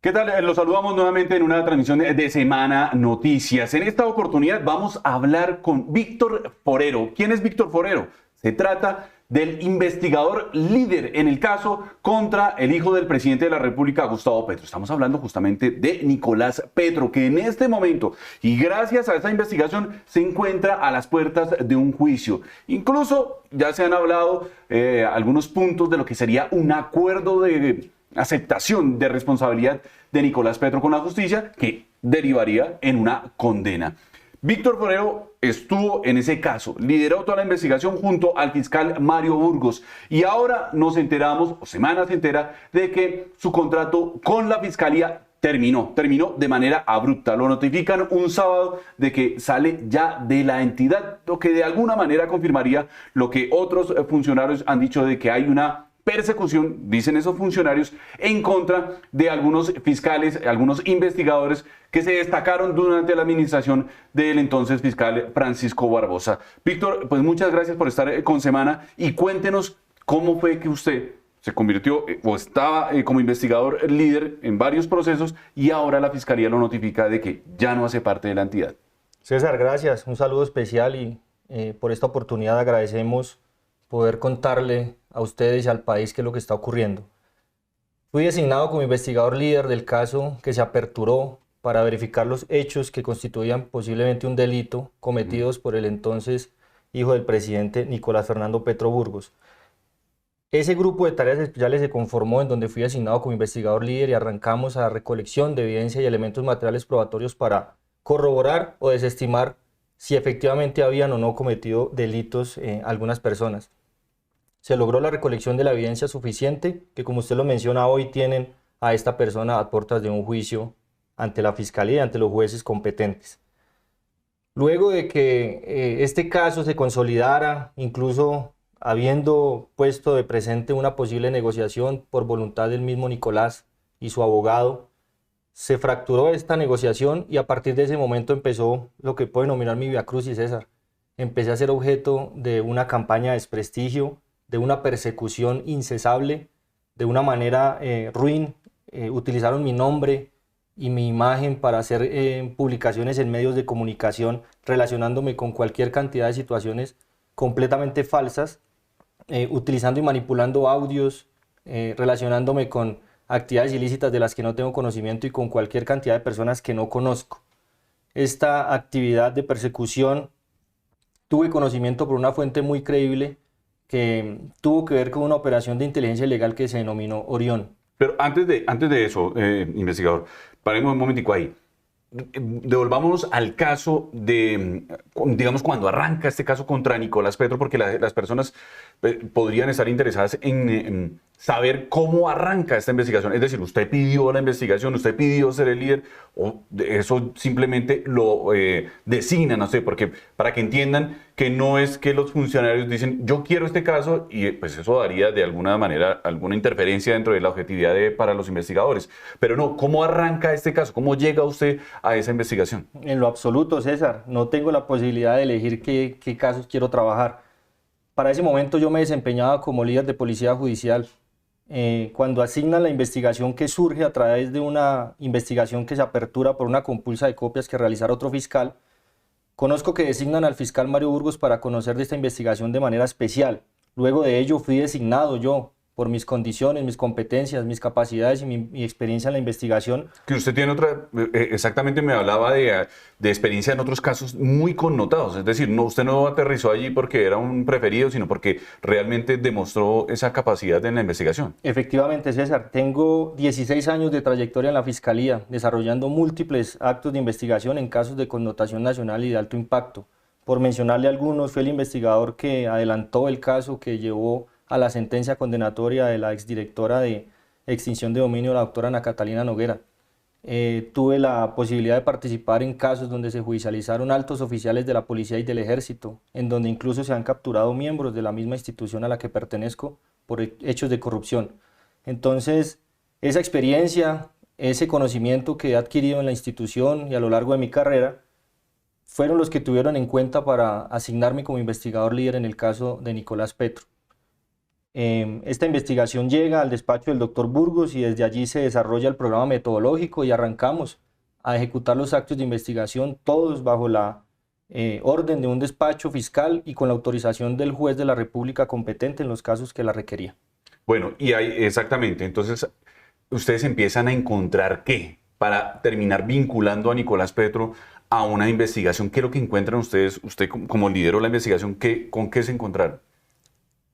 ¿Qué tal? Los saludamos nuevamente en una transmisión de Semana Noticias. En esta oportunidad vamos a hablar con Víctor Forero. ¿Quién es Víctor Forero? Se trata del investigador líder en el caso contra el hijo del presidente de la República, Gustavo Petro. Estamos hablando justamente de Nicolás Petro, que en este momento, y gracias a esta investigación, se encuentra a las puertas de un juicio. Incluso ya se han hablado algunos puntos de lo que sería un acuerdo de aceptación de responsabilidad de Nicolás Petro con la justicia que derivaría en una condena. Víctor Forero estuvo en ese caso, lideró toda la investigación junto al fiscal Mario Burgos y ahora nos enteramos, o Semana se entera, de que su contrato con la fiscalía terminó de manera abrupta. Lo notifican un sábado de que sale ya de la entidad, lo que de alguna manera confirmaría lo que otros funcionarios han dicho de que hay una persecución, dicen esos funcionarios, en contra de algunos fiscales, algunos investigadores que se destacaron durante la administración del entonces fiscal Francisco Barbosa. Víctor, pues muchas gracias por estar con Semana y cuéntenos cómo fue que usted se convirtió o estaba como investigador líder en varios procesos y ahora la fiscalía lo notifica de que ya no hace parte de la entidad. César, gracias. Un saludo especial y por esta oportunidad agradecemos poder contarle a ustedes y al país qué es lo que está ocurriendo. Fui designado como investigador líder del caso que se aperturó para verificar los hechos que constituían posiblemente un delito cometidos por el entonces hijo del presidente Nicolás Fernando Petro Burgos. Ese grupo de tareas especiales se conformó en donde fui designado como investigador líder y arrancamos a la recolección de evidencia y elementos materiales probatorios para corroborar o desestimar si efectivamente habían o no cometido delitos algunas personas. Se logró la recolección de la evidencia suficiente que, como usted lo menciona, hoy tienen a esta persona a puertas de un juicio ante la fiscalía y ante los jueces competentes. Luego de que este caso se consolidara, incluso habiendo puesto de presente una posible negociación por voluntad del mismo Nicolás y su abogado, se fracturó esta negociación y a partir de ese momento empezó lo que puedo denominar mi viacrucis, César. Empecé a ser objeto de una campaña de desprestigio, de una persecución incesable, de una manera ruin. Utilizaron mi nombre y mi imagen para hacer publicaciones en medios de comunicación relacionándome con cualquier cantidad de situaciones completamente falsas, utilizando y manipulando audios, relacionándome con actividades ilícitas de las que no tengo conocimiento y con cualquier cantidad de personas que no conozco. Esta actividad de persecución tuve conocimiento por una fuente muy creíble que tuvo que ver con una operación de inteligencia ilegal que se denominó Orión. Pero antes de eso, investigador, paremos un momentico ahí. Devolvámonos al caso de, digamos, cuando arranca este caso contra Nicolás Petro, porque las personas podrían estar interesadas en saber cómo arranca esta investigación. Es decir, usted pidió la investigación, usted pidió ser el líder, o eso simplemente lo designan, no sé, porque para que entiendan que no es que los funcionarios dicen, yo quiero este caso, y pues eso daría de alguna manera alguna interferencia dentro de la objetividad para los investigadores. Pero no, ¿cómo arranca este caso? ¿Cómo llega usted a esa investigación? En lo absoluto, César, no tengo la posibilidad de elegir qué casos quiero trabajar. Para ese momento yo me desempeñaba como líder de policía judicial. Cuando asignan la investigación que surge a través de una investigación que se apertura por una compulsa de copias que realizara otro fiscal, conozco que designan al fiscal Mario Burgos para conocer de esta investigación de manera especial. Luego de ello fui designado yo por mis condiciones, mis competencias, mis capacidades y mi experiencia en la investigación. Que usted tiene otra, exactamente me hablaba de experiencia en otros casos muy connotados, es decir, no, usted no aterrizó allí porque era un preferido, sino porque realmente demostró esa capacidad en la investigación. Efectivamente, César, tengo 16 años de trayectoria en la Fiscalía, desarrollando múltiples actos de investigación en casos de connotación nacional y de alto impacto. Por mencionarle algunos, fue el investigador que adelantó el caso que llevó a la sentencia condenatoria de la exdirectora de extinción de dominio, la doctora Ana Catalina Noguera. Tuve la posibilidad de participar en casos donde se judicializaron altos oficiales de la policía y del ejército, en donde incluso se han capturado miembros de la misma institución a la que pertenezco por hechos de corrupción. Entonces, esa experiencia, ese conocimiento que he adquirido en la institución y a lo largo de mi carrera, fueron los que tuvieron en cuenta para asignarme como investigador líder en el caso de Nicolás Petro. Esta investigación llega al despacho del doctor Burgos y desde allí se desarrolla el programa metodológico y arrancamos a ejecutar los actos de investigación, todos bajo la orden de un despacho fiscal y con la autorización del juez de la República competente en los casos que la requería. Bueno, y ahí exactamente, entonces ustedes empiezan a encontrar qué para terminar vinculando a Nicolás Petro a una investigación. ¿Qué es lo que encuentran ustedes, usted como lideró la investigación, con qué se encontraron?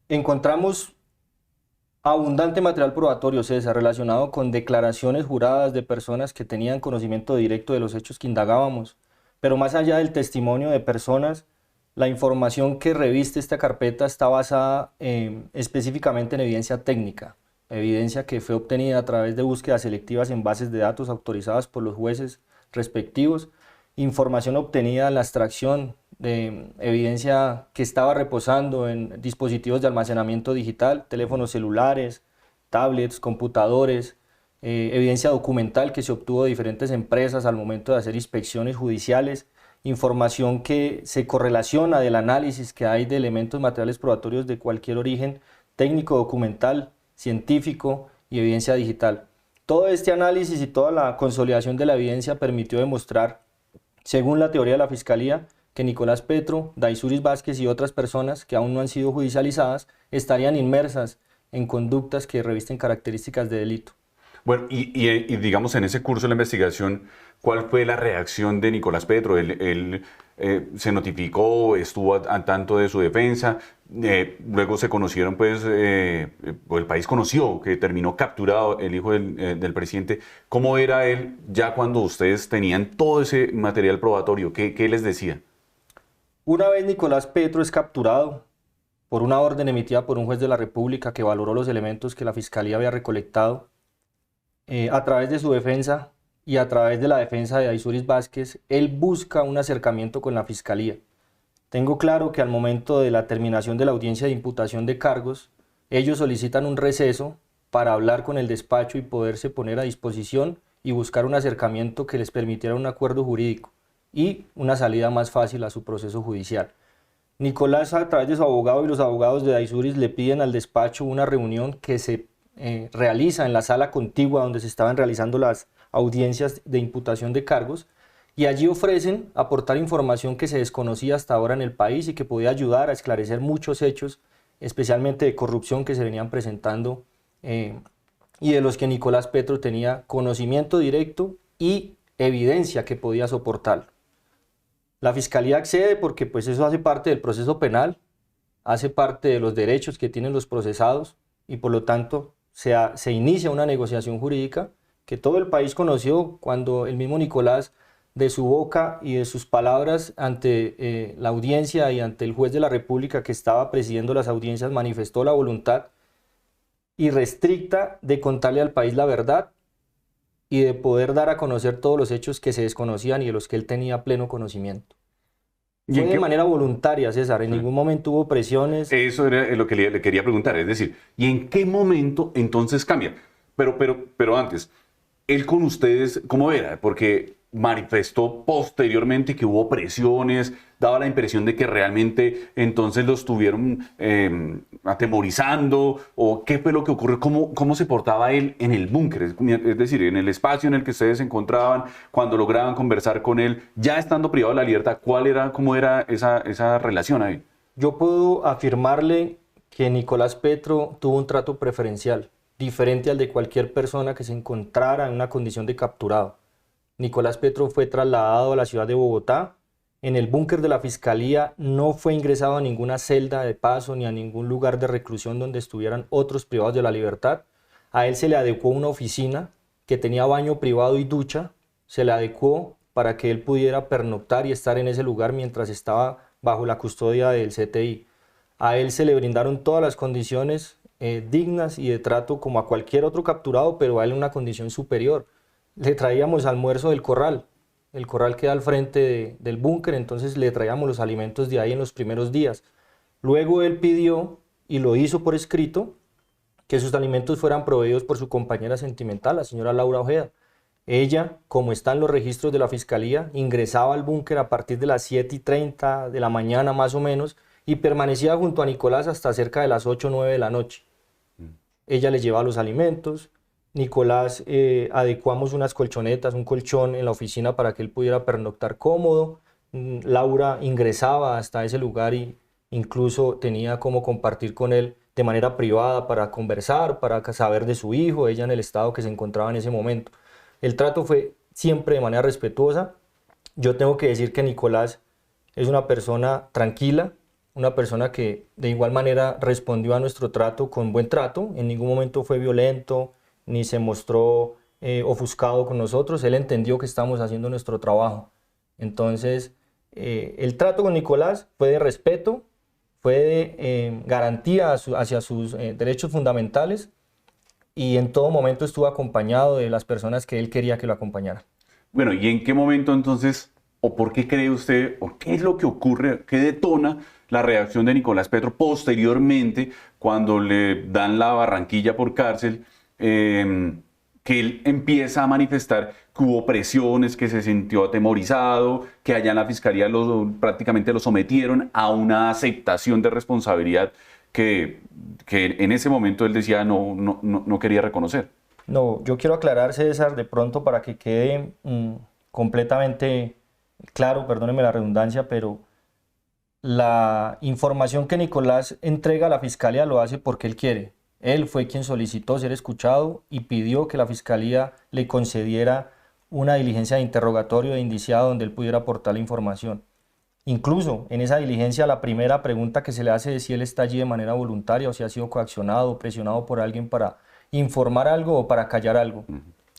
Encontramos abundante material probatorio, César, relacionado con declaraciones juradas de personas que tenían conocimiento directo de los hechos que indagábamos. Pero más allá del testimonio de personas, la información que reviste esta carpeta está basada específicamente en evidencia técnica, evidencia que fue obtenida a través de búsquedas selectivas en bases de datos autorizadas por los jueces respectivos, información obtenida en la extracción de evidencia que estaba reposando en dispositivos de almacenamiento digital, teléfonos celulares, tablets, computadores, evidencia documental que se obtuvo de diferentes empresas al momento de hacer inspecciones judiciales, información que se correlaciona del análisis que hay de elementos materiales probatorios de cualquier origen técnico, documental, científico y evidencia digital. Todo este análisis y toda la consolidación de la evidencia permitió demostrar, según la teoría de la Fiscalía, que Nicolás Petro, Daisuris Vázquez y otras personas que aún no han sido judicializadas estarían inmersas en conductas que revisten características de delito. Bueno, y digamos en ese curso de la investigación, ¿cuál fue la reacción de Nicolás Petro? Él se notificó, estuvo al tanto de su defensa, luego se conocieron, pues, el país conoció que terminó capturado el hijo del presidente. ¿Cómo era él ya cuando ustedes tenían todo ese material probatorio? ¿Qué les decía? Una vez Nicolás Petro es capturado por una orden emitida por un juez de la República que valoró los elementos que la Fiscalía había recolectado, a través de su defensa y a través de la defensa de Daisuris Vázquez, él busca un acercamiento con la Fiscalía. Tengo claro que al momento de la terminación de la audiencia de imputación de cargos, ellos solicitan un receso para hablar con el despacho y poderse poner a disposición y buscar un acercamiento que les permitiera un acuerdo jurídico y una salida más fácil a su proceso judicial. Nicolás, a través de su abogado y los abogados de Daisuris, le piden al despacho una reunión que se realiza en la sala contigua donde se estaban realizando las audiencias de imputación de cargos, y allí ofrecen aportar información que se desconocía hasta ahora en el país y que podía ayudar a esclarecer muchos hechos, especialmente de corrupción que se venían presentando y de los que Nicolás Petro tenía conocimiento directo y evidencia que podía soportar. La Fiscalía accede porque pues eso hace parte del proceso penal, hace parte de los derechos que tienen los procesados y por lo tanto se inicia una negociación jurídica que todo el país conoció cuando el mismo Nicolás, de su boca y de sus palabras ante la audiencia y ante el juez de la República que estaba presidiendo las audiencias, manifestó la voluntad irrestricta de contarle al país la verdad y de poder dar a conocer todos los hechos que se desconocían y de los que él tenía pleno conocimiento. Fue de manera voluntaria, César, en ningún momento hubo presiones. Eso era lo que le quería preguntar, es decir, ¿y en qué momento entonces cambia? Pero antes, él con ustedes, ¿cómo era? Porque manifestó posteriormente que hubo presiones, daba la impresión de que realmente entonces lo estuvieron atemorizando, o qué fue lo que ocurrió, cómo se portaba él en el búnker, es decir, en el espacio en el que ustedes se encontraban, cuando lograban conversar con él, ya estando privado de la libertad, cómo era esa relación ahí. Yo puedo afirmarle que Nicolás Petro tuvo un trato preferencial, diferente al de cualquier persona que se encontrara en una condición de capturado. Nicolás Petro fue trasladado a la ciudad de Bogotá. En el búnker de la Fiscalía no fue ingresado a ninguna celda de paso ni a ningún lugar de reclusión donde estuvieran otros privados de la libertad. A él se le adecuó una oficina que tenía baño privado y ducha. Se le adecuó para que él pudiera pernoctar y estar en ese lugar mientras estaba bajo la custodia del CTI. A él se le brindaron todas las condiciones dignas y de trato como a cualquier otro capturado, pero a él en una condición superior. Le traíamos almuerzo del corral, el corral queda al frente del búnker, entonces le traíamos los alimentos de ahí en los primeros días. Luego él pidió, y lo hizo por escrito, que sus alimentos fueran proveídos por su compañera sentimental, la señora Laura Ojeda. Ella, como está en los registros de la Fiscalía, ingresaba al búnker a partir de las 7:30 de la mañana más o menos, y permanecía junto a Nicolás hasta cerca de las 8 o 9 de la noche. ella le lleva los alimentos. Nicolás, adecuamos unas colchonetas, un colchón en la oficina para que él pudiera pernoctar cómodo. Laura ingresaba hasta ese lugar y incluso tenía como compartir con él de manera privada para conversar, para saber de su hijo, ella en el estado que se encontraba en ese momento. El trato fue siempre de manera respetuosa. Yo tengo que decir que Nicolás es una persona tranquila, una persona que de igual manera respondió a nuestro trato con buen trato, en ningún momento fue violento, ni se mostró ofuscado con nosotros, él entendió que estábamos haciendo nuestro trabajo. Entonces, el trato con Nicolás fue de respeto, fue de garantía hacia sus derechos fundamentales y en todo momento estuvo acompañado de las personas que él quería que lo acompañaran. Bueno, ¿y en qué momento entonces, o por qué cree usted, o qué es lo que ocurre, qué detona la reacción de Nicolás Petro posteriormente cuando le dan la Barranquilla por cárcel, que él empieza a manifestar que hubo presiones, que se sintió atemorizado, que allá en la fiscalía prácticamente lo sometieron a una aceptación de responsabilidad que en ese momento él decía no quería reconocer? No, yo quiero aclarar, César, de pronto para que quede completamente claro, perdóneme la redundancia, pero la información que Nicolás entrega a la fiscalía lo hace porque él quiere. Él fue quien solicitó ser escuchado y pidió que la fiscalía le concediera una diligencia de interrogatorio de indiciado donde él pudiera aportar la información. Incluso en esa diligencia la primera pregunta que se le hace es si él está allí de manera voluntaria o si ha sido coaccionado o presionado por alguien para informar algo o para callar algo.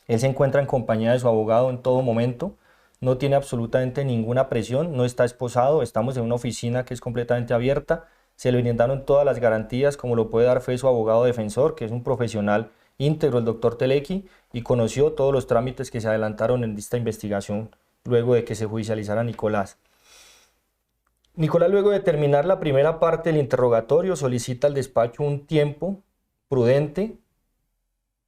Él se encuentra en compañía de su abogado en todo momento, no tiene absolutamente ninguna presión, no está esposado, estamos en una oficina que es completamente abierta, se le brindaron todas las garantías como lo puede dar fe su abogado defensor, que es un profesional íntegro, el doctor Telequi, y conoció todos los trámites que se adelantaron en esta investigación luego de que se judicializara Nicolás. Nicolás, luego de terminar la primera parte del interrogatorio, solicita al despacho un tiempo prudente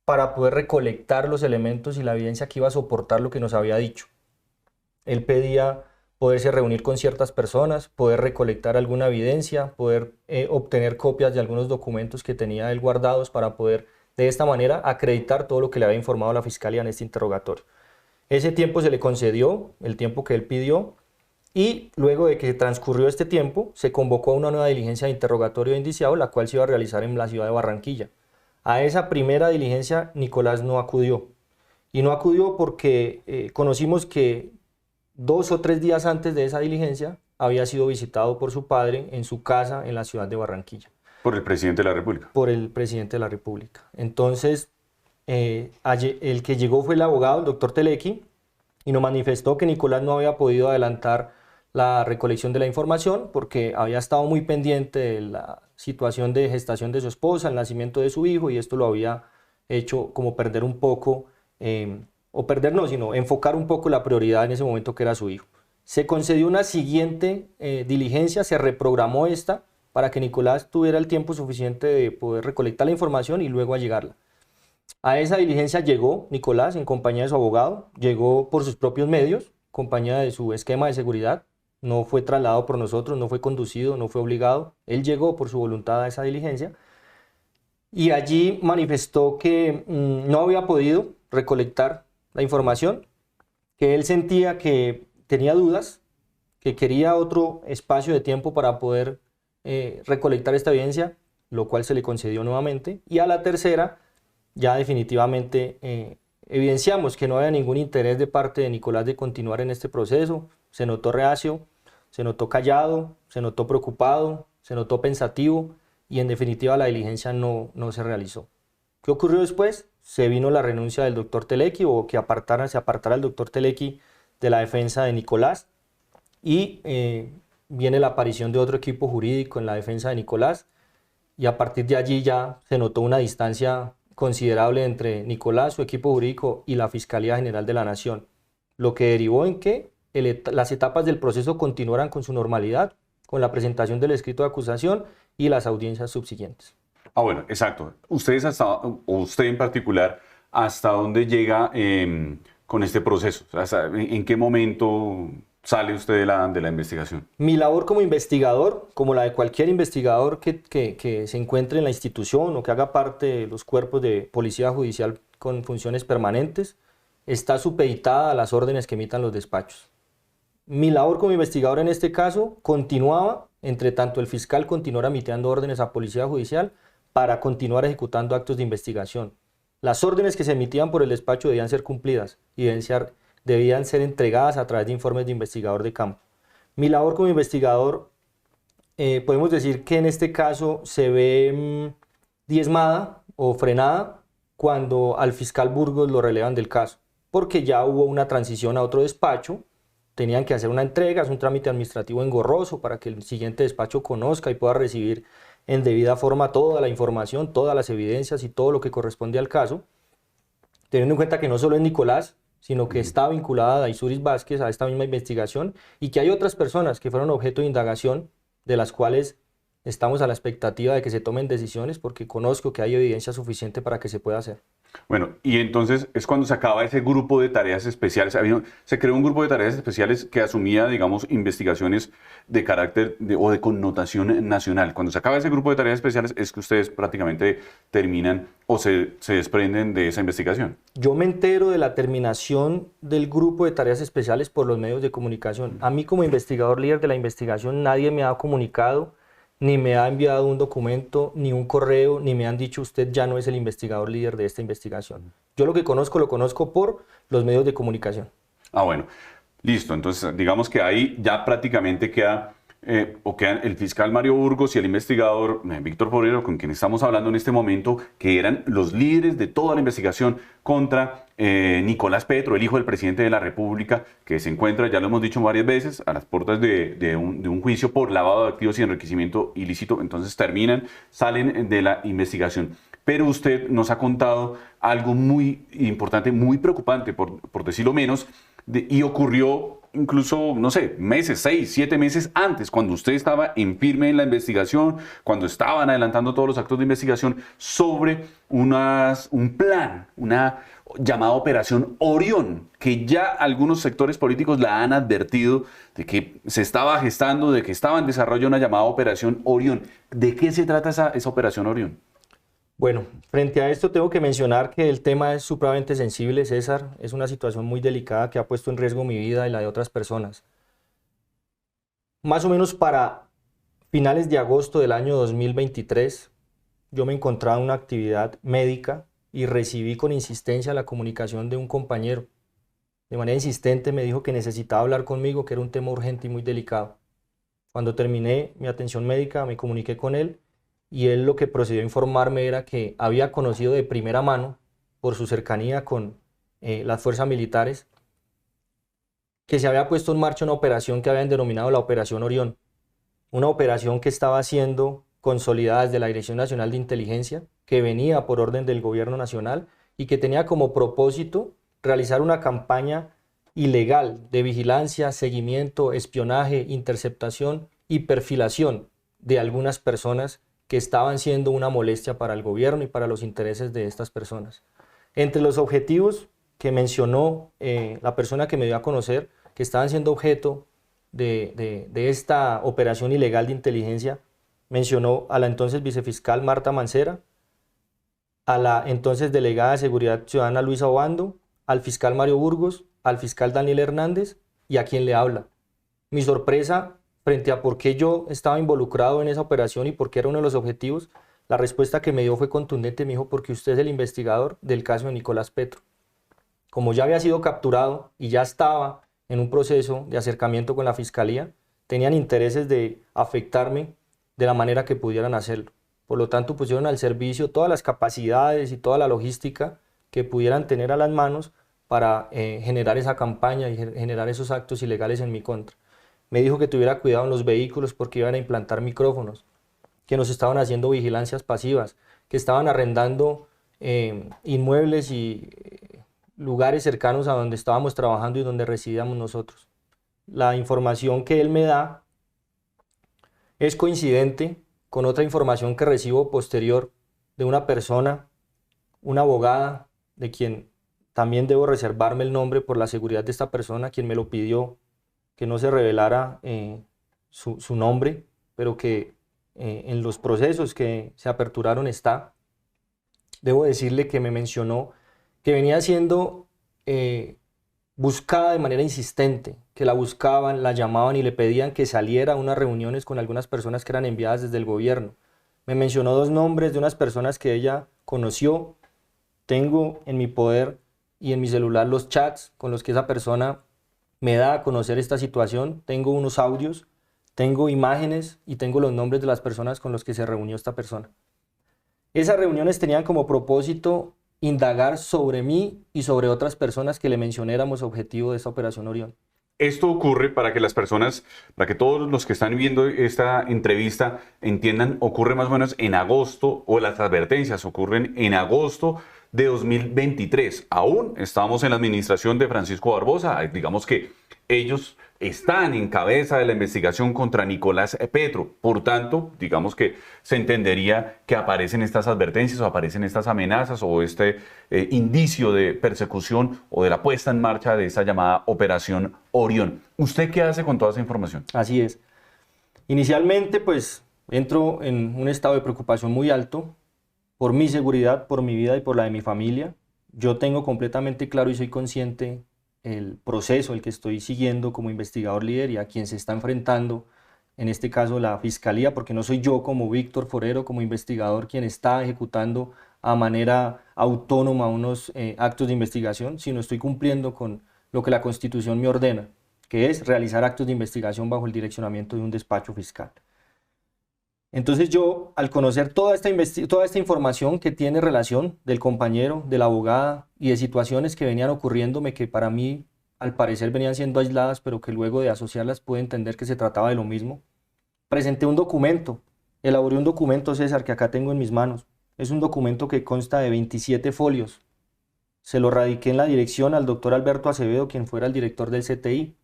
para poder recolectar los elementos y la evidencia que iba a soportar lo que nos había dicho. Él pedía poderse reunir con ciertas personas, poder recolectar alguna evidencia, poder obtener copias de algunos documentos que tenía él guardados para poder de esta manera acreditar todo lo que le había informado la fiscalía en este interrogatorio. Ese tiempo se le concedió, el tiempo que él pidió, y luego de que transcurrió este tiempo, se convocó a una nueva diligencia de interrogatorio de indiciado, la cual se iba a realizar en la ciudad de Barranquilla. A esa primera diligencia Nicolás no acudió, y no acudió porque conocimos que 2 o 3 días antes de esa diligencia había sido visitado por su padre en su casa en la ciudad de Barranquilla. ¿Por el presidente de la República? Por el presidente de la República. Entonces, el que llegó fue el abogado, el doctor Telequi, y nos manifestó que Nicolás no había podido adelantar la recolección de la información porque había estado muy pendiente de la situación de gestación de su esposa, el nacimiento de su hijo, y esto lo había hecho como perder un poco, o perder no, sino enfocar un poco la prioridad en ese momento que era su hijo. Se concedió una siguiente diligencia, se reprogramó esta para que Nicolás tuviera el tiempo suficiente de poder recolectar la información y luego allegarla. A esa diligencia llegó Nicolás en compañía de su abogado, llegó por sus propios medios, compañía de su esquema de seguridad, no fue trasladado por nosotros, no fue conducido, no fue obligado, él llegó por su voluntad a esa diligencia y allí manifestó que no había podido recolectar la información, que él sentía que tenía dudas, que quería otro espacio de tiempo para poder recolectar esta evidencia, lo cual se le concedió nuevamente, y a la tercera ya definitivamente evidenciamos que no había ningún interés de parte de Nicolás de continuar en este proceso, se notó reacio, se notó callado, se notó preocupado, se notó pensativo y en definitiva la diligencia no se realizó. ¿Qué ocurrió después? Se vino la renuncia del doctor Telequi o que se apartara el doctor Telequi de la defensa de Nicolás y viene la aparición de otro equipo jurídico en la defensa de Nicolás y a partir de allí ya se notó una distancia considerable entre Nicolás, su equipo jurídico y la Fiscalía General de la Nación, lo que derivó en que las etapas del proceso continuaran con su normalidad, con la presentación del escrito de acusación y las audiencias subsiguientes. Bueno, exacto. Ustedes usted en particular, ¿hasta dónde llega con este proceso? ¿En qué momento sale usted de la investigación? Mi labor como investigador, como la de cualquier investigador que se encuentre en la institución o que haga parte de los cuerpos de policía judicial con funciones permanentes, está supeditada a las órdenes que emitan los despachos. Mi labor como investigador en este caso continuaba, entre tanto el fiscal continuara emitiendo órdenes a policía judicial para continuar ejecutando actos de investigación. Las órdenes que se emitían por el despacho debían ser cumplidas y debían ser entregadas a través de informes de investigador de campo. Mi labor como investigador, podemos decir que en este caso se ve diezmada o frenada cuando al fiscal Burgos lo relevan del caso, porque ya hubo una transición a otro despacho, tenían que hacer una entrega, es un trámite administrativo engorroso para que el siguiente despacho conozca y pueda recibir en debida forma toda la información, todas las evidencias y todo lo que corresponde al caso, teniendo en cuenta que no solo es Nicolás, sino que está vinculada a Daisuris Vázquez a esta misma investigación y que hay otras personas que fueron objeto de indagación de las cuales estamos a la expectativa de que se tomen decisiones porque conozco que hay evidencia suficiente para que se pueda hacer. Bueno, y entonces es cuando se acaba ese grupo de tareas especiales. Se creó un grupo de tareas especiales que asumía, digamos, investigaciones de carácter o de connotación nacional. Cuando se acaba ese grupo de tareas especiales es que ustedes prácticamente terminan o se desprenden de esa investigación. Yo me entero de la terminación del grupo de tareas especiales por los medios de comunicación. A mí como investigador líder de la investigación nadie me ha comunicado, ni me ha enviado un documento, ni un correo, ni me han dicho usted ya no es el investigador líder de esta investigación. Yo lo conozco por los medios de comunicación. Ah, bueno, listo. Entonces, digamos que ahí ya prácticamente quedan el fiscal Mario Burgos y el investigador Víctor Forero, con quien estamos hablando en este momento, que eran los líderes de toda la investigación contra Nicolás Petro, el hijo del presidente de la República, que se encuentra, ya lo hemos dicho varias veces, a las puertas de un juicio por lavado de activos y enriquecimiento ilícito. Entonces salen de la investigación. Pero usted nos ha contado algo muy importante, muy preocupante, por decirlo menos, y ocurrió incluso, no sé, meses, 6, 7 meses antes, cuando usted estaba en firme en la investigación, cuando estaban adelantando todos los actos de investigación sobre un plan, una llamada Operación Orión, que ya algunos sectores políticos la han advertido de que se estaba gestando, de que estaba en desarrollo una llamada Operación Orión. ¿De qué se trata esa Operación Orión? Bueno, frente a esto tengo que mencionar que el tema es supremamente sensible, César. Es una situación muy delicada que ha puesto en riesgo mi vida y la de otras personas. Más o menos para finales de agosto del año 2023, yo me encontraba en una actividad médica y recibí con insistencia la comunicación de un compañero. De manera insistente me dijo que necesitaba hablar conmigo, que era un tema urgente y muy delicado. Cuando terminé mi atención médica, me comuniqué con él. Y él lo que procedió a informarme era que había conocido de primera mano, por su cercanía con las fuerzas militares, que se había puesto en marcha una operación que habían denominado la Operación Orión. Una operación que estaba siendo consolidada desde la Dirección Nacional de Inteligencia, que venía por orden del Gobierno Nacional y que tenía como propósito realizar una campaña ilegal de vigilancia, seguimiento, espionaje, interceptación y perfilación de algunas personas que estaban siendo una molestia para el gobierno y para los intereses de estas personas. Entre los objetivos que mencionó la persona que me dio a conocer, que estaban siendo objeto de esta operación ilegal de inteligencia, mencionó a la entonces vicefiscal Marta Mancera, a la entonces delegada de Seguridad Ciudadana Luisa Obando, al fiscal Mario Burgos, al fiscal Daniel Hernández y a quien le habla. Mi sorpresa frente a por qué yo estaba involucrado en esa operación y por qué era uno de los objetivos, la respuesta que me dio fue contundente. Me dijo, porque usted es el investigador del caso de Nicolás Petro. Como ya había sido capturado y ya estaba en un proceso de acercamiento con la fiscalía, tenían intereses de afectarme de la manera que pudieran hacerlo. Por lo tanto, pusieron al servicio todas las capacidades y toda la logística que pudieran tener a las manos para generar esa campaña y generar esos actos ilegales en mi contra. Me dijo que tuviera cuidado en los vehículos porque iban a implantar micrófonos, que nos estaban haciendo vigilancias pasivas, que estaban arrendando inmuebles y lugares cercanos a donde estábamos trabajando y donde residíamos nosotros. La información que él me da es coincidente con otra información que recibo posterior de una persona, una abogada, de quien también debo reservarme el nombre por la seguridad de esta persona, quien me lo pidió, que no se revelara su nombre, pero que en los procesos que se aperturaron está. Debo decirle que me mencionó que venía siendo buscada de manera insistente, que la buscaban, la llamaban y le pedían que saliera a unas reuniones con algunas personas que eran enviadas desde el gobierno. Me mencionó 2 nombres de unas personas que ella conoció. Tengo en mi poder y en mi celular los chats con los que esa persona me da a conocer esta situación. Tengo unos audios, tengo imágenes y tengo los nombres de las personas con los que se reunió esta persona. Esas reuniones tenían como propósito indagar sobre mí y sobre otras personas que le mencioné éramos objetivo de esta Operación Orión. Esto ocurre para que las personas, para que todos los que están viendo esta entrevista entiendan, ocurre más o menos en agosto, o las advertencias ocurren en agosto de 2023. Aún estamos en la administración de Francisco Barbosa. Digamos que ellos están en cabeza de la investigación contra Nicolás Petro. Por tanto, digamos que se entendería que aparecen estas advertencias o aparecen estas amenazas o este indicio de persecución o de la puesta en marcha de esta llamada Operación Orión. ¿Usted qué hace con toda esa información? Así es. Inicialmente, pues, entro en un estado de preocupación muy alto por mi seguridad, por mi vida y por la de mi familia. Yo tengo completamente claro y soy consciente el proceso, el que estoy siguiendo como investigador líder y a quien se está enfrentando, en este caso la Fiscalía, porque no soy yo como Víctor Forero, como investigador, quien está ejecutando a manera autónoma unos actos de investigación, sino estoy cumpliendo con lo que la Constitución me ordena, que es realizar actos de investigación bajo el direccionamiento de un despacho fiscal. Entonces yo, al conocer toda esta información que tiene relación del compañero, de la abogada y de situaciones que venían ocurriéndome que para mí al parecer venían siendo aisladas, pero que luego de asociarlas pude entender que se trataba de lo mismo, presenté un documento, elaboré un documento, César, que acá tengo en mis manos. Es un documento que consta de 27 folios. Se lo radiqué en la dirección al doctor Alberto Acevedo, quien fuera el director del CTI.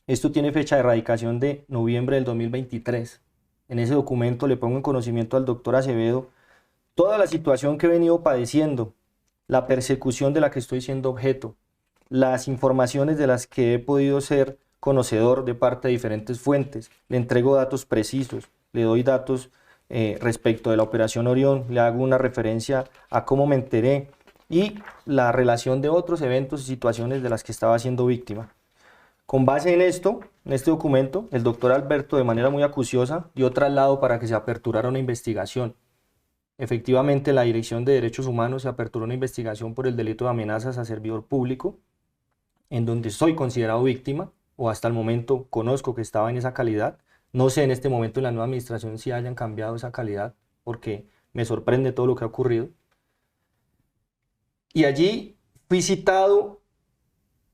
Esto tiene fecha de radicación de noviembre del 2023. En ese documento le pongo en conocimiento al doctor Acevedo toda la situación que he venido padeciendo, la persecución de la que estoy siendo objeto, las informaciones de las que he podido ser conocedor de parte de diferentes fuentes. Le entrego datos precisos, le doy datos respecto de la Operación Orión, le hago una referencia a cómo me enteré y la relación de otros eventos y situaciones de las que estaba siendo víctima. Con base en esto, en este documento, el doctor Alberto, de manera muy acuciosa, dio traslado para que se aperturara una investigación. Efectivamente, la Dirección de Derechos Humanos se aperturó una investigación por el delito de amenazas a servidor público, en donde soy considerado víctima, o hasta el momento conozco que estaba en esa calidad. No sé en este momento en la nueva administración si hayan cambiado esa calidad, porque me sorprende todo lo que ha ocurrido. Y allí fui citado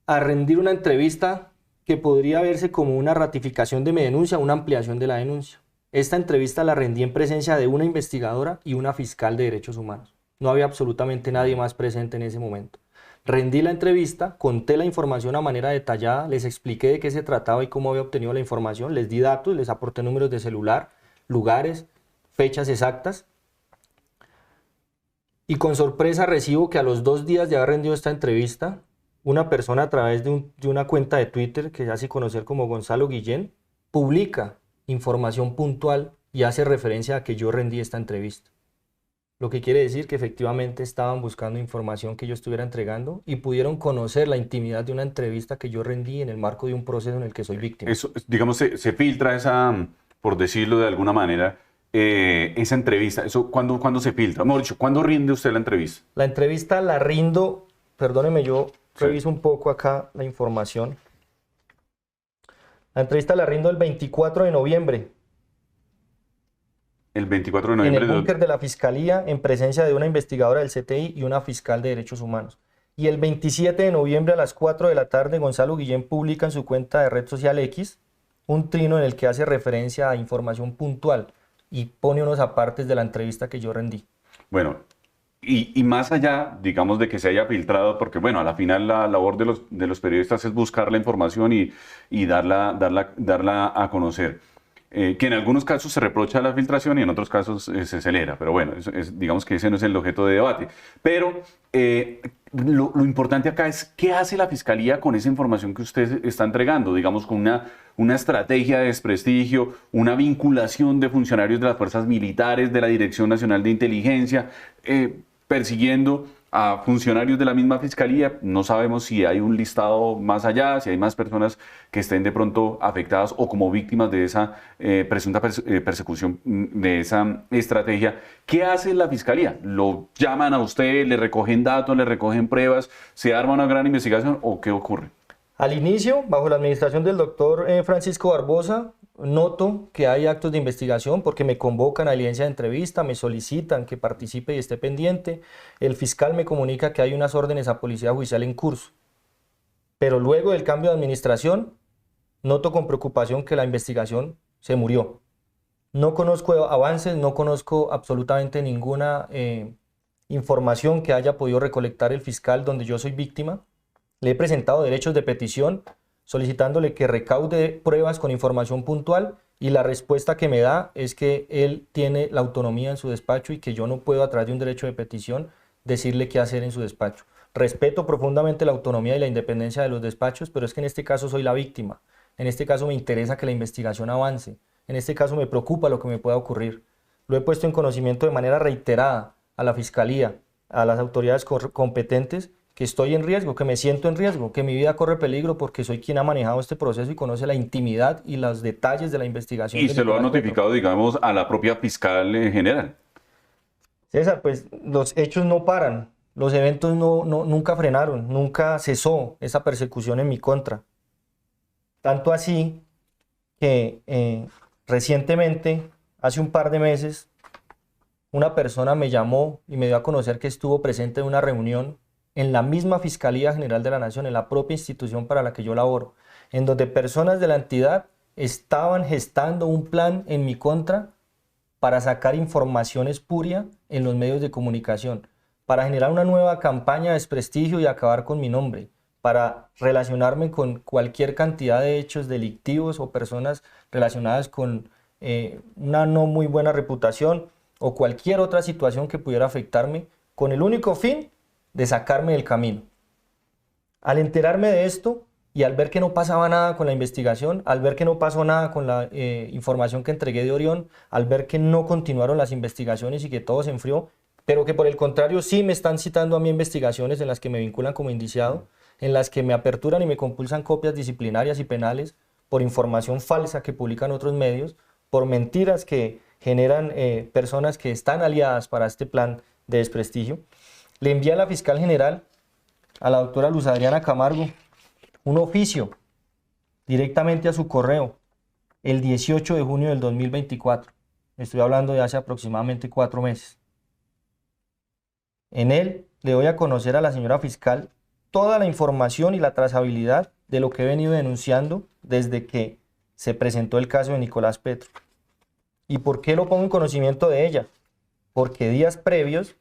a rendir una entrevista que podría verse como una ratificación de mi denuncia, una ampliación de la denuncia. Esta entrevista la rendí en presencia de una investigadora y una fiscal de derechos humanos. No había absolutamente nadie más presente en ese momento. Rendí la entrevista, conté la información a manera detallada, les expliqué de qué se trataba y cómo había obtenido la información, les di datos, les aporté números de celular, lugares, fechas exactas. Y con sorpresa recibo que a los 2 días de haber rendido esta entrevista, una persona a través de una cuenta de Twitter que se hace conocer como Gonzalo Guillén, publica información puntual y hace referencia a que yo rendí esta entrevista. Lo que quiere decir que efectivamente estaban buscando información que yo estuviera entregando y pudieron conocer la intimidad de una entrevista que yo rendí en el marco de un proceso en el que soy víctima. Eso, digamos, se filtra esa, por decirlo de alguna manera, esa entrevista. Eso, ¿cuándo se filtra? Mejor dicho, ¿cuándo rinde usted la entrevista? La entrevista la rindo, perdóneme, yo reviso un poco acá la información. La entrevista la rindo el 24 de noviembre. El 24 de noviembre. En el búnker de la Fiscalía, en presencia de una investigadora del CTI y una fiscal de Derechos Humanos. Y el 27 de noviembre a las 4 de la tarde, Gonzalo Guillén publica en su cuenta de red social X un trino en el que hace referencia a información puntual y pone unos apartes de la entrevista que yo rendí. Bueno, y más allá, digamos, de que se haya filtrado, porque bueno, a la final la labor de los periodistas es buscar la información y darla a conocer. que en algunos casos se reprocha la filtración y en otros casos se acelera. Pero bueno, digamos que ese no es el objeto de debate. Pero lo importante acá es qué hace la Fiscalía con esa información que usted está entregando, digamos, con una estrategia de desprestigio, una vinculación de funcionarios de las fuerzas militares, de la Dirección Nacional de Inteligencia, persiguiendo a funcionarios de la misma Fiscalía. No sabemos si hay un listado más allá, si hay más personas que estén de pronto afectadas o como víctimas de esa presunta persecución, de esa estrategia. ¿Qué hace la Fiscalía? ¿Lo llaman a usted, le recogen datos, le recogen pruebas, se arma una gran investigación o qué ocurre? Al inicio, bajo la administración del doctor Francisco Barbosa, noto que hay actos de investigación porque me convocan a audiencia de entrevista, me solicitan que participe y esté pendiente. El fiscal me comunica que hay unas órdenes a policía judicial en curso. Pero luego del cambio de administración, noto con preocupación que la investigación se murió. No conozco avances, no conozco absolutamente ninguna información que haya podido recolectar el fiscal donde yo soy víctima. Le he presentado derechos de petición solicitándole que recaude pruebas con información puntual y la respuesta que me da es que él tiene la autonomía en su despacho y que yo no puedo a través de un derecho de petición decirle qué hacer en su despacho. Respeto profundamente la autonomía y la independencia de los despachos, pero es que en este caso soy la víctima. En este caso me interesa que la investigación avance. En este caso me preocupa lo que me pueda ocurrir. Lo he puesto en conocimiento de manera reiterada a la Fiscalía, a las autoridades competentes, que estoy en riesgo, que me siento en riesgo, que mi vida corre peligro porque soy quien ha manejado este proceso y conoce la intimidad y los detalles de la investigación. ¿Y se lo ha notificado, digamos, a la propia fiscal general? César, pues los hechos no paran, los eventos nunca frenaron, nunca cesó esa persecución en mi contra. Tanto así que recientemente, hace un par de meses, una persona me llamó y me dio a conocer que estuvo presente en una reunión en la misma Fiscalía General de la Nación, en la propia institución para la que yo laboro, en donde personas de la entidad estaban gestando un plan en mi contra para sacar información espuria en los medios de comunicación, para generar una nueva campaña de desprestigio y acabar con mi nombre, para relacionarme con cualquier cantidad de hechos delictivos o personas relacionadas con una no muy buena reputación o cualquier otra situación que pudiera afectarme, con el único fin de sacarme del camino. Al enterarme de esto y al ver que no pasaba nada con la investigación, al ver que no pasó nada con la información que entregué de Orión, al ver que no continuaron las investigaciones y que todo se enfrió, pero que por el contrario sí me están citando a mí investigaciones en las que me vinculan como indiciado, en las que me aperturan y me compulsan copias disciplinarias y penales por información falsa que publican otros medios, por mentiras que generan personas que están aliadas para este plan de desprestigio. Le envié a la fiscal general, a la doctora Luz Adriana Camargo, un oficio directamente a su correo el 18 de junio del 2024. Estoy hablando de hace aproximadamente 4 meses. En él le doy a conocer a la señora fiscal toda la información y la trazabilidad de lo que he venido denunciando desde que se presentó el caso de Nicolás Petro. ¿Y por qué lo pongo en conocimiento de ella? Porque días previos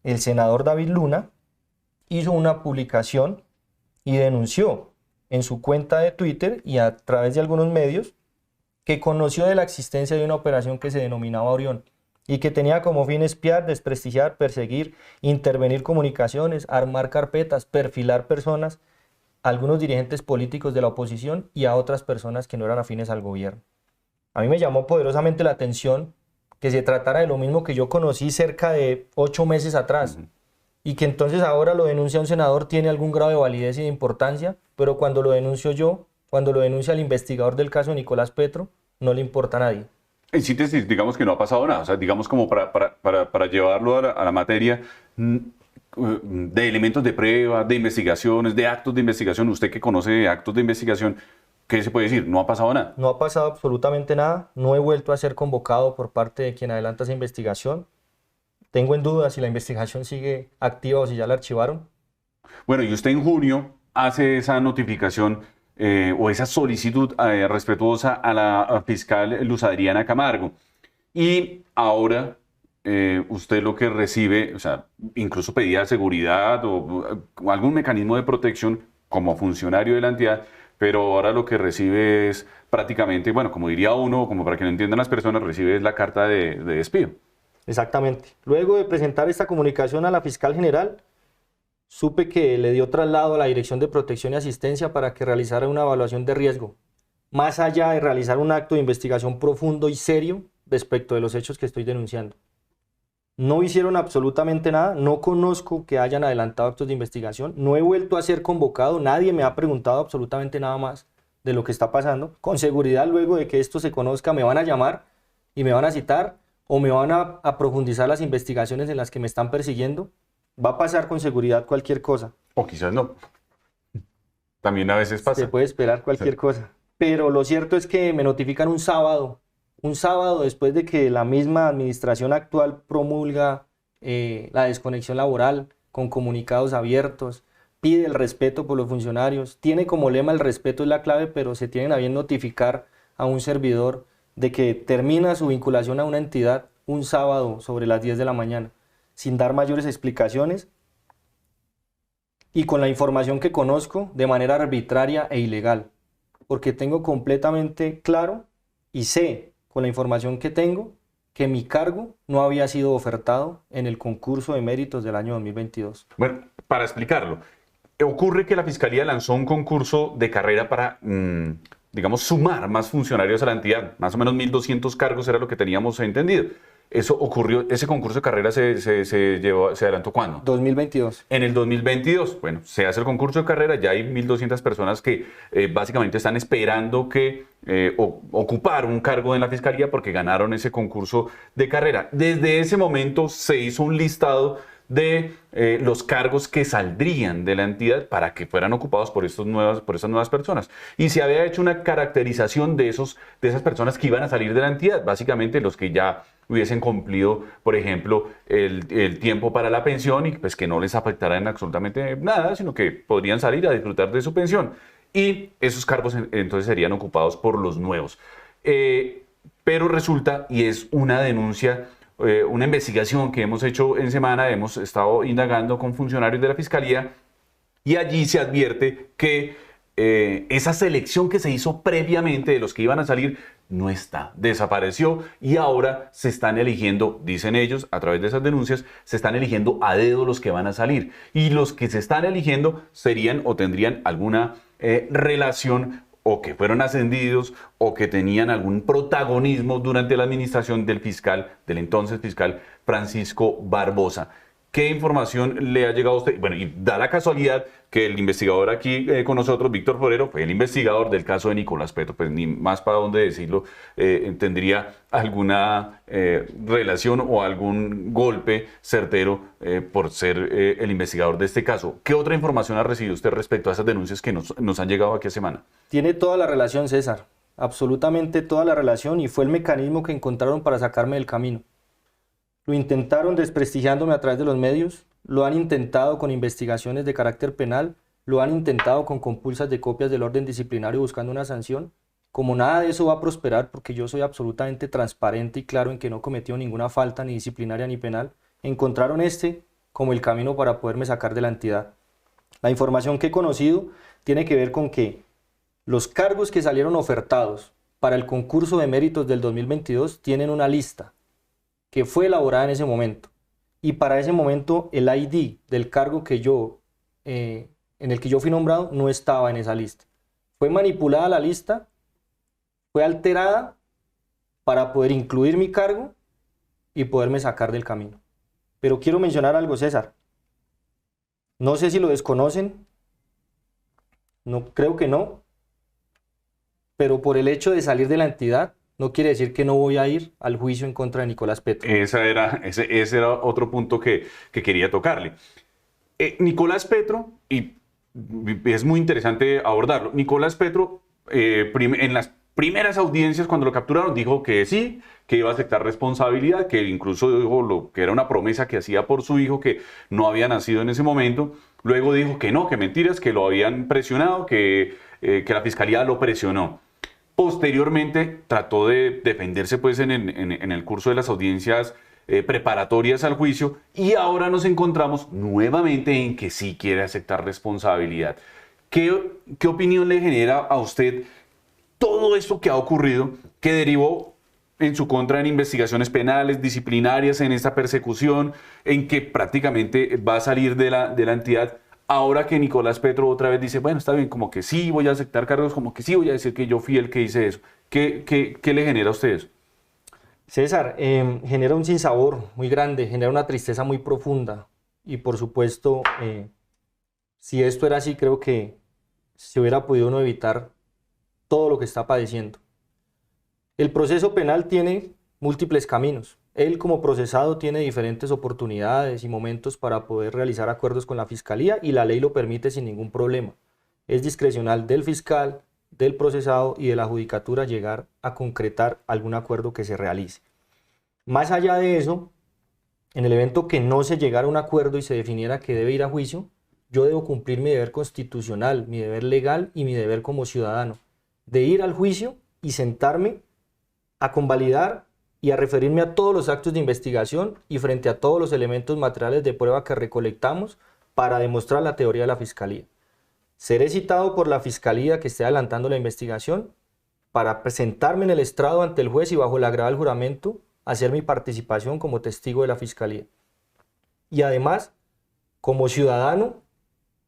el senador David Luna hizo una publicación y denunció en su cuenta de Twitter y a través de algunos medios que conoció de la existencia de una operación que se denominaba Orión y que tenía como fin espiar, desprestigiar, perseguir, intervenir comunicaciones, armar carpetas, perfilar personas, algunos dirigentes políticos de la oposición y a otras personas que no eran afines al gobierno. A mí me llamó poderosamente la atención que se tratara de lo mismo que yo conocí cerca de 8 meses atrás, y que entonces ahora lo denuncia un senador tiene algún grado de validez y de importancia, pero cuando lo denuncio yo, cuando lo denuncia el investigador del caso de Nicolás Petro, no le importa a nadie. En síntesis, digamos que no ha pasado nada, o sea, digamos como para llevarlo a la materia de elementos de prueba, de investigaciones, de actos de investigación, usted que conoce actos de investigación, ¿qué se puede decir? ¿No ha pasado nada? No ha pasado absolutamente nada. No he vuelto a ser convocado por parte de quien adelanta esa investigación. Tengo en duda si la investigación sigue activa o si ya la archivaron. Bueno, y usted en junio hace esa notificación o esa solicitud respetuosa a la fiscal Luz Adriana Camargo. Y ahora usted lo que recibe, o sea, incluso pedía seguridad o algún mecanismo de protección como funcionario de la entidad, pero ahora lo que recibe es prácticamente, bueno, como diría uno, como para que no entiendan las personas, recibe es la carta de despido. Exactamente. Luego de presentar esta comunicación a la fiscal general, supe que le dio traslado a la Dirección de Protección y Asistencia para que realizara una evaluación de riesgo, más allá de realizar un acto de investigación profundo y serio respecto de los hechos que estoy denunciando. No hicieron absolutamente nada, no conozco que hayan adelantado actos de investigación, no he vuelto a ser convocado, nadie me ha preguntado absolutamente nada más de lo que está pasando. Con seguridad, luego de que esto se conozca, me van a llamar y me van a citar o me van a profundizar las investigaciones en las que me están persiguiendo. Va a pasar con seguridad cualquier cosa. O quizás no. También a veces pasa. Se puede esperar cualquier cosa. Pero lo cierto es que me notifican un sábado después de que la misma administración actual promulga la desconexión laboral con comunicados abiertos, pide el respeto por los funcionarios, tiene como lema el respeto es la clave, pero se tienen a bien notificar a un servidor de que termina su vinculación a una entidad un sábado sobre las 10 de la mañana, sin dar mayores explicaciones y con la información que conozco de manera arbitraria e ilegal, porque tengo completamente claro y sé con la información que tengo que mi cargo no había sido ofertado en el concurso de méritos del año 2022. Bueno, para explicarlo, ocurre que la Fiscalía lanzó un concurso de carrera para, digamos, sumar más funcionarios a la entidad. Más o menos 1.200 cargos era lo que teníamos entendido. Eso ocurrió, ese concurso de carrera se adelantó ¿cuándo? 2022. En el 2022, bueno, se hace el concurso de carrera, ya hay 1.200 personas que básicamente están esperando que ocupar un cargo en la Fiscalía porque ganaron ese concurso de carrera. Desde ese momento se hizo un listado de los cargos que saldrían de la entidad para que fueran ocupados por estas nuevas personas. Y se había hecho una caracterización de esas personas que iban a salir de la entidad, básicamente los que ya hubiesen cumplido, por ejemplo, el tiempo para la pensión y pues que no les afectara en absolutamente nada, sino que podrían salir a disfrutar de su pensión. Y esos cargos entonces serían ocupados por los nuevos. Pero resulta, y es una denuncia, una investigación que hemos hecho en semana, hemos estado indagando con funcionarios de la Fiscalía y allí se advierte que esa selección que se hizo previamente de los que iban a salir no está, desapareció y ahora se están eligiendo, dicen ellos, a través de esas denuncias, se están eligiendo a dedo los que van a salir y los que se están eligiendo serían o tendrían alguna relación o que fueron ascendidos o que tenían algún protagonismo durante la administración del entonces fiscal Francisco Barbosa. ¿Qué información le ha llegado a usted? Bueno, y da la casualidad que el investigador aquí con nosotros, Víctor Forero, fue el investigador del caso de Nicolás Petro. Pues ni más para dónde decirlo, tendría alguna relación o algún golpe certero por ser el investigador de este caso. ¿Qué otra información ha recibido usted respecto a esas denuncias que nos han llegado aquí a semana? Tiene toda la relación, César, absolutamente toda la relación, y fue el mecanismo que encontraron para sacarme del camino. Lo intentaron desprestigiándome a través de los medios, lo han intentado con investigaciones de carácter penal, lo han intentado con compulsas de copias del orden disciplinario buscando una sanción. Como nada de eso va a prosperar porque yo soy absolutamente transparente y claro en que no cometió ninguna falta ni disciplinaria ni penal, encontraron como el camino para poderme sacar de la entidad. La información que he conocido tiene que ver con que los cargos que salieron ofertados para el concurso de méritos del 2022 tienen una lista que fue elaborada en ese momento. Y para ese momento el ID del cargo en el que yo fui nombrado no estaba en esa lista. Fue manipulada la lista, fue alterada para poder incluir mi cargo y poderme sacar del camino. Pero quiero mencionar algo, César. No sé si lo desconocen, no, creo que no, pero por el hecho de salir de la entidad, no quiere decir que no voy a ir al juicio en contra de Nicolás Petro. Ese era otro punto que quería tocarle. Nicolás Petro, y es muy interesante abordarlo, Nicolás Petro en las primeras audiencias cuando lo capturaron dijo que sí, que iba a aceptar responsabilidad, que incluso dijo que era una promesa que hacía por su hijo que no había nacido en ese momento. Luego dijo que no, que mentiras, que lo habían presionado, que la fiscalía lo presionó. Posteriormente trató de defenderse pues, en el curso de las audiencias preparatorias al juicio y ahora nos encontramos nuevamente en que sí quiere aceptar responsabilidad. ¿qué opinión le genera a usted todo esto que ha ocurrido, que derivó en su contra en investigaciones penales, disciplinarias, en esta persecución, en que prácticamente va a salir de la entidad? Ahora que Nicolás Petro otra vez dice, bueno, está bien, como que sí voy a aceptar cargos, como que sí voy a decir que yo fui el que hice eso. ¿Qué le genera a usted eso? César, genera un sinsabor muy grande, genera una tristeza muy profunda y por supuesto, si esto era así, creo que se hubiera podido uno evitar todo lo que está padeciendo. El proceso penal tiene múltiples caminos. Él como procesado tiene diferentes oportunidades y momentos para poder realizar acuerdos con la fiscalía y la ley lo permite sin ningún problema. Es discrecional del fiscal, del procesado y de la judicatura llegar a concretar algún acuerdo que se realice. Más allá de eso, en el evento que no se llegara a un acuerdo y se definiera que debe ir a juicio, yo debo cumplir mi deber constitucional, mi deber legal y mi deber como ciudadano, de ir al juicio y sentarme a convalidar y a referirme a todos los actos de investigación y frente a todos los elementos materiales de prueba que recolectamos para demostrar la teoría de la fiscalía. Seré citado por la fiscalía que esté adelantando la investigación para presentarme en el estrado ante el juez y bajo la grada del juramento hacer mi participación como testigo de la fiscalía. Y además, como ciudadano,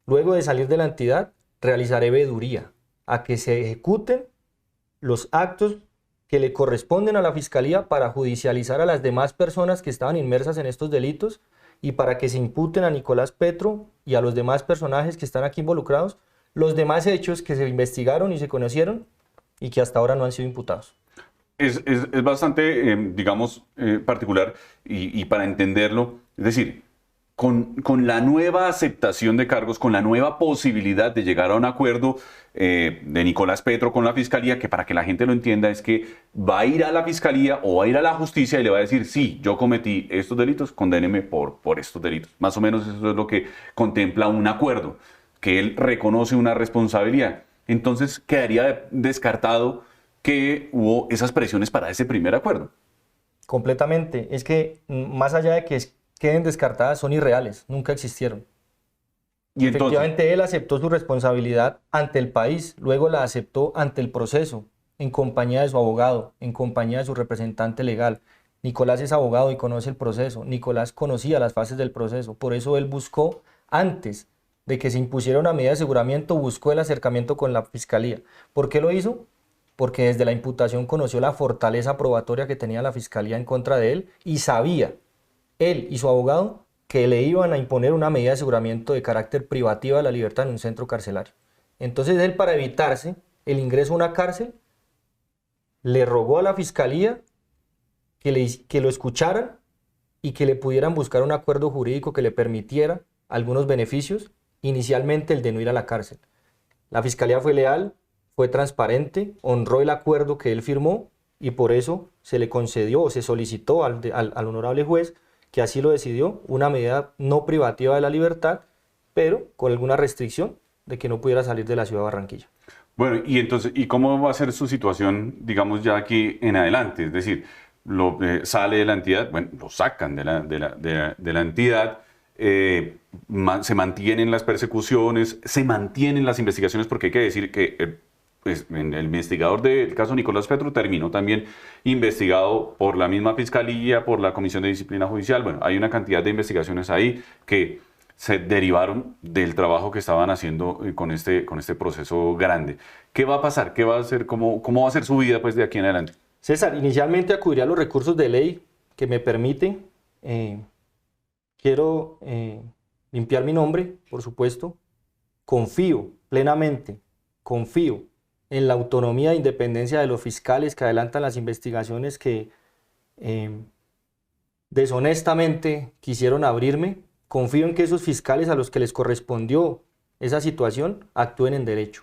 luego de salir de la entidad, realizaré veeduría a que se ejecuten los actos que le corresponden a la fiscalía para judicializar a las demás personas que estaban inmersas en estos delitos y para que se imputen a Nicolás Petro y a los demás personajes que están aquí involucrados los demás hechos que se investigaron y se conocieron y que hasta ahora no han sido imputados. Es bastante, digamos, particular y para entenderlo, es decir, con la nueva aceptación de cargos, con la nueva posibilidad de llegar a un acuerdo de Nicolás Petro con la fiscalía, que para que la gente lo entienda es que va a ir a la fiscalía o va a ir a la justicia y le va a decir, sí, yo cometí estos delitos, condéneme por estos delitos. Más o menos eso es lo que contempla un acuerdo, que él reconoce una responsabilidad. Entonces quedaría descartado que hubo esas presiones para ese primer acuerdo. Completamente. Es que más allá de que queden descartadas, son irreales, nunca existieron. Y efectivamente él aceptó su responsabilidad ante el país, luego la aceptó ante el proceso, en compañía de su abogado, en compañía de su representante legal. Nicolás es abogado y conoce el proceso, Nicolás conocía las fases del proceso, por eso él buscó, antes de que se impusiera una medida de aseguramiento, buscó el acercamiento con la fiscalía. ¿Por qué lo hizo? Porque desde la imputación conoció la fortaleza probatoria que tenía la fiscalía en contra de él y sabía, él y su abogado, que le iban a imponer una medida de aseguramiento de carácter privativo de la libertad en un centro carcelario. Entonces él, para evitarse el ingreso a una cárcel, le rogó a la fiscalía que lo escucharan y que le pudieran buscar un acuerdo jurídico que le permitiera algunos beneficios, inicialmente el de no ir a la cárcel. La fiscalía fue leal, fue transparente, honró el acuerdo que él firmó y por eso se le concedió o se solicitó al honorable juez, que así lo decidió, una medida no privativa de la libertad, pero con alguna restricción de que no pudiera salir de la ciudad de Barranquilla. Bueno, y entonces, ¿y cómo va a ser su situación, digamos, ya aquí en adelante? Es decir, sale de la entidad, bueno, lo sacan de la entidad, se mantienen las persecuciones, se mantienen las investigaciones, porque hay que decir que pues, el investigador del caso Nicolás Petro terminó también investigado por la misma fiscalía, por la Comisión de Disciplina Judicial. Bueno, hay una cantidad de investigaciones ahí que se derivaron del trabajo que estaban haciendo con este proceso grande. ¿Qué va a pasar? ¿Qué va a hacer? ¿Cómo va a ser su vida pues, de aquí en adelante? César, inicialmente acudiré a los recursos de ley que me permiten. Quiero limpiar mi nombre, por supuesto. Confío plenamente, confío en la autonomía e independencia de los fiscales que adelantan las investigaciones que deshonestamente quisieron abrirme. Confío en que esos fiscales a los que les correspondió esa situación actúen en derecho.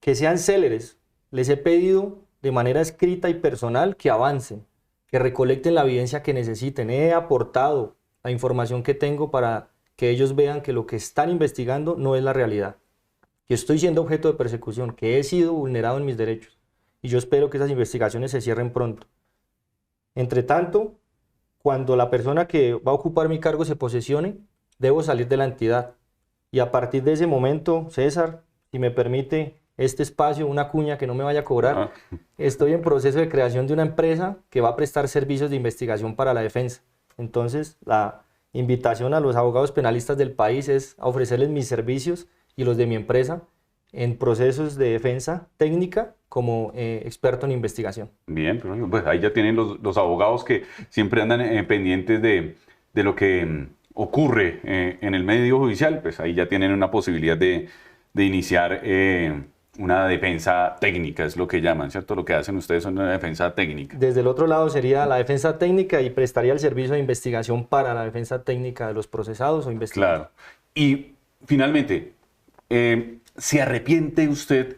Que sean céleres. Les he pedido de manera escrita y personal que avancen, que recolecten la evidencia que necesiten. He aportado la información que tengo para que ellos vean que lo que están investigando no es la realidad. Que estoy siendo objeto de persecución, que he sido vulnerado en mis derechos. Y yo espero que esas investigaciones se cierren pronto. Entre tanto, cuando la persona que va a ocupar mi cargo se posesione, debo salir de la entidad. Y a partir de ese momento, César, si me permite este espacio, una cuña que no me vaya a cobrar, estoy en proceso de creación de una empresa que va a prestar servicios de investigación para la defensa. Entonces, la invitación a los abogados penalistas del país es a ofrecerles mis servicios y los de mi empresa en procesos de defensa técnica como experto en investigación. Bien, pues ahí ya tienen los abogados que siempre andan pendientes de lo que ocurre en el medio judicial, pues ahí ya tienen una posibilidad de iniciar una defensa técnica, es lo que llaman, ¿cierto? Lo que hacen ustedes es una defensa técnica. Desde el otro lado sería la defensa técnica y prestaría el servicio de investigación para la defensa técnica de los procesados o investigados. Claro. Y finalmente, ¿se arrepiente usted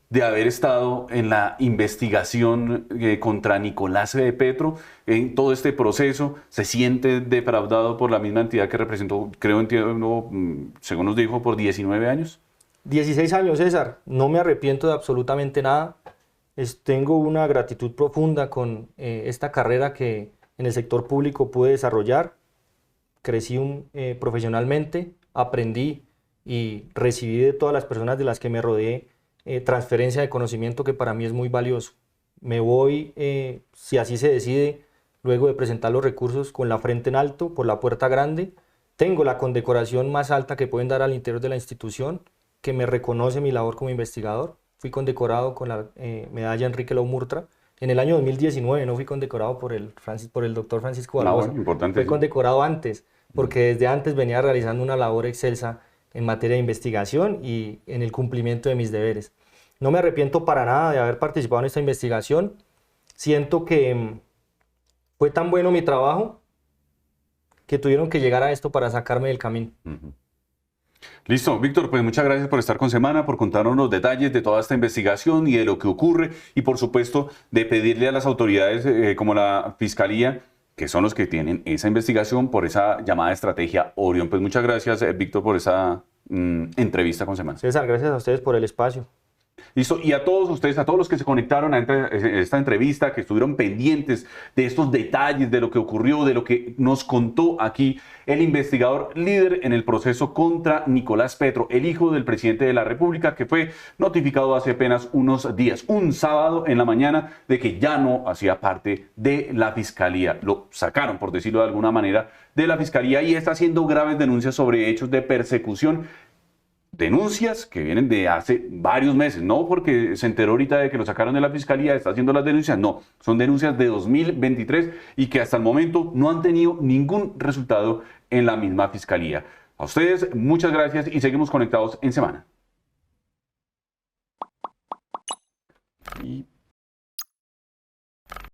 de haber estado en la investigación contra Nicolás Petro en todo este proceso? ¿Se siente defraudado por la misma entidad que representó, creo, entiendo, según nos dijo, por 19 años? 16 años, César. No me arrepiento de absolutamente nada. Tengo una gratitud profunda con esta carrera que en el sector público pude desarrollar. Crecí profesionalmente, aprendí y recibí de todas las personas de las que me rodeé transferencia de conocimiento que para mí es muy valioso. Me voy, si así se decide, luego de presentar los recursos con la frente en alto, por la puerta grande. Tengo la condecoración más alta que pueden dar al interior de la institución, que me reconoce mi labor como investigador. Fui condecorado con la medalla Enrique Lau Murtra. En el año 2019 no fui condecorado por el doctor Francisco Barbosa. Bueno, importante. Fui condecorado antes, porque desde antes venía realizando una labor excelsa en materia de investigación y en el cumplimiento de mis deberes. No me arrepiento para nada de haber participado en esta investigación. Siento que fue tan bueno mi trabajo que tuvieron que llegar a esto para sacarme del camino. Listo, Víctor, pues muchas gracias por estar con Semana, por contarnos los detalles de toda esta investigación y de lo que ocurre y por supuesto de pedirle a las autoridades como la Fiscalía, que son los que tienen esa investigación, por esa llamada estrategia Orión. Pues muchas gracias, Víctor, por esa entrevista con Semana. César, gracias a ustedes por el espacio. Listo, y a todos ustedes, a todos los que se conectaron a esta entrevista, que estuvieron pendientes de estos detalles, de lo que ocurrió, de lo que nos contó aquí el investigador líder en el proceso contra Nicolás Petro, el hijo del presidente de la República, que fue notificado hace apenas unos días, un sábado en la mañana, de que ya no hacía parte de la Fiscalía. Lo sacaron, por decirlo de alguna manera, de la Fiscalía y está haciendo graves denuncias sobre hechos de persecución. Denuncias que vienen de hace varios meses, no porque se enteró ahorita de que lo sacaron de la Fiscalía, está haciendo las denuncias, no, son denuncias de 2023 y que hasta el momento no han tenido ningún resultado en la misma Fiscalía. A ustedes, muchas gracias y seguimos conectados en Semana.